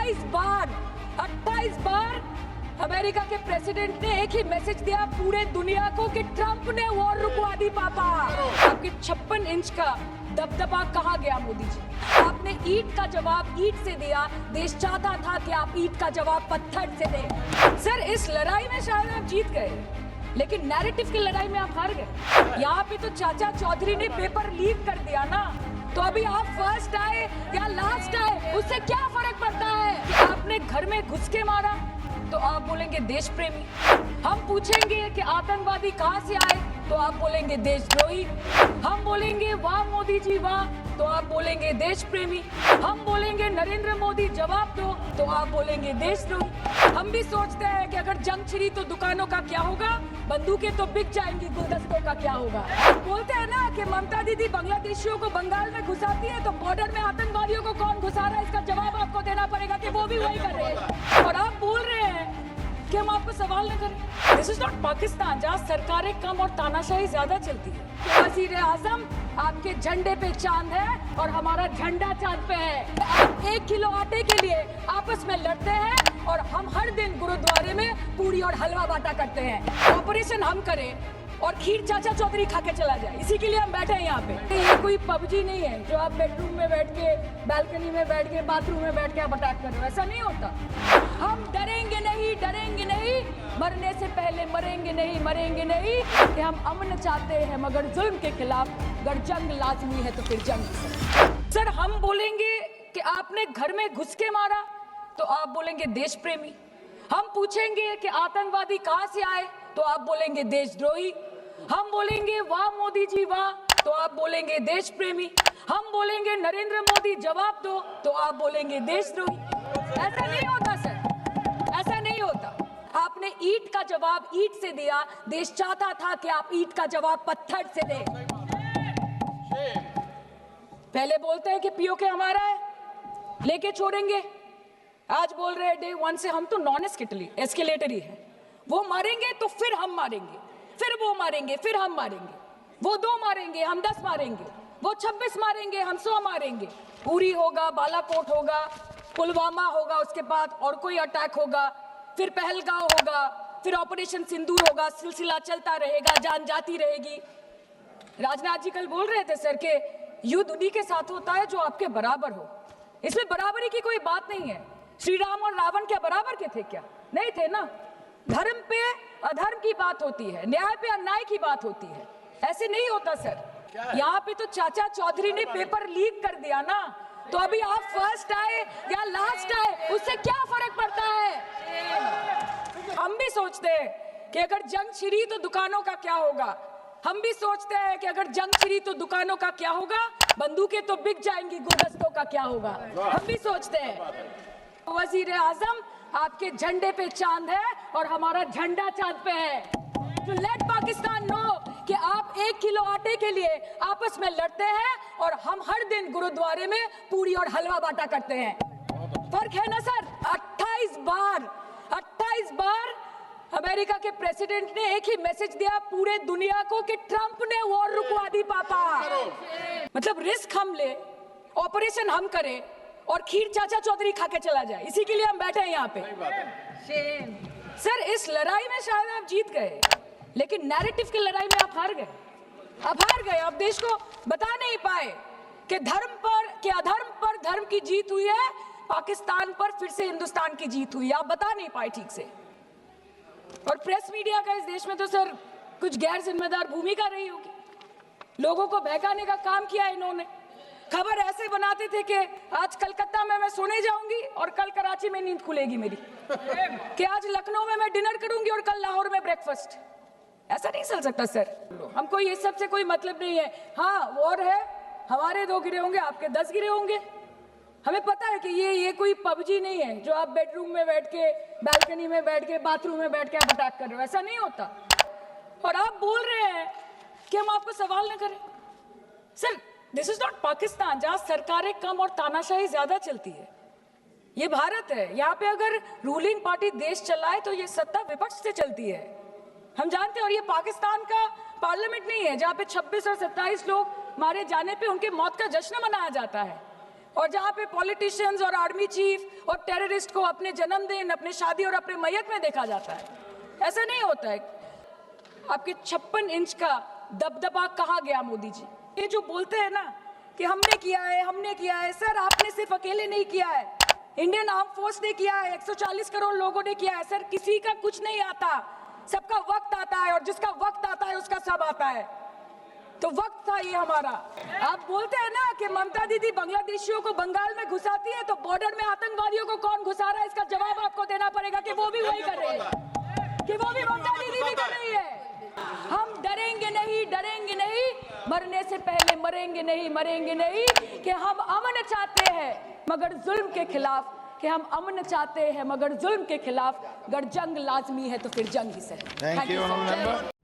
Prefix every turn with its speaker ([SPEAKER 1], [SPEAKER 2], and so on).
[SPEAKER 1] 28 बार America के president ने एक ही मैसेज दिया पूरे दुनिया को कि ट्रंप ने वॉर रुकवा दी पापा। आपके 56 इंच का दबदबा कहाँ गया मोदी जी? आपने ईंट का जवाब ईंट से दिया, देश चाहता था कि आप ईंट का जवाब पत्थर से दें। सर, इस लड़ाई में शायद आप जीत गए, लेकिन नैरेटिव की लड़ाई में आप हार गए। यहाँ पे तो चाचा चौधरी ने पेपर लीक कर दिया ना, तो अभी आप फर्स्ट आए या लास्ट आए उससे क्या फर्क पड़ता है? कि आपने घर में घुस के मारा तो आप बोलेंगे देश प्रेमी। हम पूछेंगे कि आतंकवादी कहाँ से आए तो आप बोलेंगे देशद्रोही। हम बोलेंगे वाह मोदी जी वाह तो आप बोलेंगे देश प्रेमी। हम बोलेंगे नरेंद्र मोदी जवाब दो तो आप बोलेंगे देशद्रोही। हम भी सोचते हैं कि अगर जंग छिड़ी तो दुकानों का क्या होगा, बंदूकें तो बिक जाएंगी, गुलदस्तों का क्या होगा। बोलते हैं ना कि ममता दीदी बांग्लादेशियों को बंगाल में घुसाती है, तो बॉर्डर में आतंकवादियों को कौन घुसा रहा है, इसका जवाब आपको देना पड़ेगा कि वो भी वही कर रहे हैं। और आप बोल रहे हैं कि हम आपको सवाल न करें। दिस इज नॉट पाकिस्तान जहाँ सरकारें कम और तानाशाही ज्यादा चलती है। वजीर आजम, आपके झंडे पे चांद है और हमारा झंडा चांद पे है। आप 1 किलो आटे के लिए आपस में लड़ते हैं और हम हर दिन गुरुद्वारे में पूरी और हलवा बांटा करते हैं। ऑपरेशन हम करें और खीर चाचा चौधरी खा के चला जाए, इसी के लिए हम बैठे हैं यहाँ पे। ये कोई पबजी नहीं है जो आप बेडरूम में बैठ के, बालकनी में बैठ के, बाथरूम में बैठ के आप अटैक कर रहे हो, ऐसा नहीं होता। हम डरेंगे नहीं, मरने से पहले मरेंगे नहीं कि हम अमन चाहते हैं मगर जुल्म के खिलाफ। अगर जंग लाजमी है तो फिर जंग। सर, हम बोलेंगे कि आपने घर में घुस के मारा तो आप बोलेंगे देश प्रेमी। हम पूछेंगे कि आतंकवादी कहाँ से आए तो आप बोलेंगे देशद्रोही। हम बोलेंगे वाह मोदी जी वाह तो आप बोलेंगे देश प्रेमी। हम बोलेंगे नरेंद्र मोदी जवाब दो तो आप बोलेंगे देशद्रोही। ऐसा नहीं होता सर, ऐसा नहीं होता। आपने ईंट का जवाब ईंट से दिया, देश चाहता था कि आप ईंट का जवाब पत्थर से दें। पहले बोलते हैं कि पीओके हमारा है, लेके छोड़ेंगे। आज बोल रहे हैं डे 1 से हम तो नॉन एस्केलेटरी है। वो मारेंगे तो फिर हम मारेंगे, फिर वो मारेंगे, फिर हम मारेंगे। वो 2 मारेंगे, हम 10 मारेंगे। वो 26 मारेंगे, हम 100 मारेंगे। उरी होगा, बालाकोट होगा, पुलवामा होगा, उसके बाद और कोई अटैक होगा, फिर पहलगांव होगा, फिर ऑपरेशन सिंदूर होगा। सिलसिला चलता रहेगा, जान जाती रहेगी। राजनाथ जी कल बोल रहे थे सर के युद्ध उन्हीं के साथ होता है जो आपके बराबर हो। इसमें बराबरी की कोई बात नहीं है। श्री राम और रावण क्या बराबर के थे क्या? नहीं थे ना। धर्म पे अधर्म की बात होती है, न्याय पे अन्याय की बात होती है। ऐसे नहीं होता सर। यहाँ पे तो चाचा चौधरी ने पेपर लीक कर दिया ना, तो अभी आप फर्स्ट आए या लास्ट आए उससे क्या फर्क पड़ता है? हम भी सोचते हैं कि अगर जंग छिड़ी तो दुकानों का क्या होगा। हम भी सोचते हैं कि अगर जंग छिड़ी तो दुकानों का क्या होगा, बंदूकें तो बिक जाएंगी, गुलदस्तों का क्या होगा। हम भी सोचते हैं। वजीर आजम, आपके झंडे पे चांद है और हमारा झंडा चांद पे है। तो लेट पाकिस्तान नो कि आप 1 किलो आटे के लिए आपस में लड़ते हैं और हम हर दिन गुरुद्वारे में पूरी और हलवा बांटा करते हैं। फर्क है ना सर। 28 बार अमेरिका के प्रेसिडेंट ने एक ही मैसेज दिया पूरे दुनिया को कि ट्रंप ने वॉर रुकवा दी पापा। मतलब रिस्क हम ले, ऑपरेशन हम करें और खीर चाचा चौधरी खा के चला जाए, इसी के लिए हम बैठे हैं यहाँ पे। सर, इस लड़ाई में शायद आप जीत गए, लेकिन नैरेटिव की लड़ाई में आप हार गए। आप देश को बता नहीं पाए कि धर्म पर, कि अधर्म पर धर्म की जीत हुई है, पाकिस्तान पर फिर से हिंदुस्तान की जीत हुई है। आप बता नहीं पाए ठीक से। और प्रेस मीडिया का इस देश में तो सर कुछ गैर जिम्मेदार भूमिका रही होगी। लोगों को बहकाने का काम किया इन्होंने। खबर ऐसे बनाते थे कि आज कलकत्ता में मैं सोने जाऊंगी और कल कराची में नींद खुलेगी मेरी, कि आज लखनऊ में मैं डिनर करूंगी और कल लाहौर में ब्रेकफास्ट। ऐसा नहीं चल सकता सर। हमको ये सब से कोई मतलब नहीं है। हाँ, वॉर है, हमारे 2 गिरे होंगे, आपके 10 गिरे होंगे। हमें पता है कि ये कोई पबजी नहीं है जो आप बेडरूम में बैठ के, बालकनी में बैठ के, बाथरूम में बैठ के आप अटैक कर रहे हो, ऐसा नहीं होता। और आप बोल रहे हैं कि हम आपको सवाल न करें। Sir, this is not Pakistan जहाँ सरकारें कम और तानाशाही ज्यादा चलती है। ये भारत है। यहाँ पे अगर रूलिंग पार्टी देश चलाए तो ये सत्ता विपक्ष से चलती है, हम जानते हैं। और ये पाकिस्तान का पार्लियामेंट नहीं है जहाँ पे 26 और 27 लोग मारे जाने पे उनके मौत का जश्न मनाया जाता है। और जहां पे पॉलिटिशियंस और आर्मी चीफ और टेररिस्ट को अपने जन्मदिन, अपने शादी और अपने मैयत में देखा जाता है, ऐसा नहीं होता है। आपके 56 इंच का दबदबा कहाँ गया मोदी जी? ये जो बोलते हैं ना कि हमने किया है, सर आपने सिर्फ अकेले नहीं किया है, इंडियन आर्म फोर्स ने किया है, 140 करोड़ लोगों ने किया है। सर किसी का कुछ नहीं आता, सबका वक्त आता है, और जिसका वक्त आता है उसका सब आता है। तो वक्त था ये हमारा। आप बोलते हैं ना कि ममता दीदी बांग्लादेशियों को बंगाल में घुसाती है, तो बॉर्डर में आतंकवादियों को कौन घुसा रहा है, इसका जवाब आपको देना पड़ेगा कि वो भी वही कर रहे हैं, कि वो भी ममता दीदी भी कर रही है। हम डरेंगे नहीं, मरने से पहले मरेंगे नहीं, कि हम अमन चाहते हैं मगर जुल्म के खिलाफ, अगर जंग लाजमी है तो फिर जंग ही सही।
[SPEAKER 2] Thank you.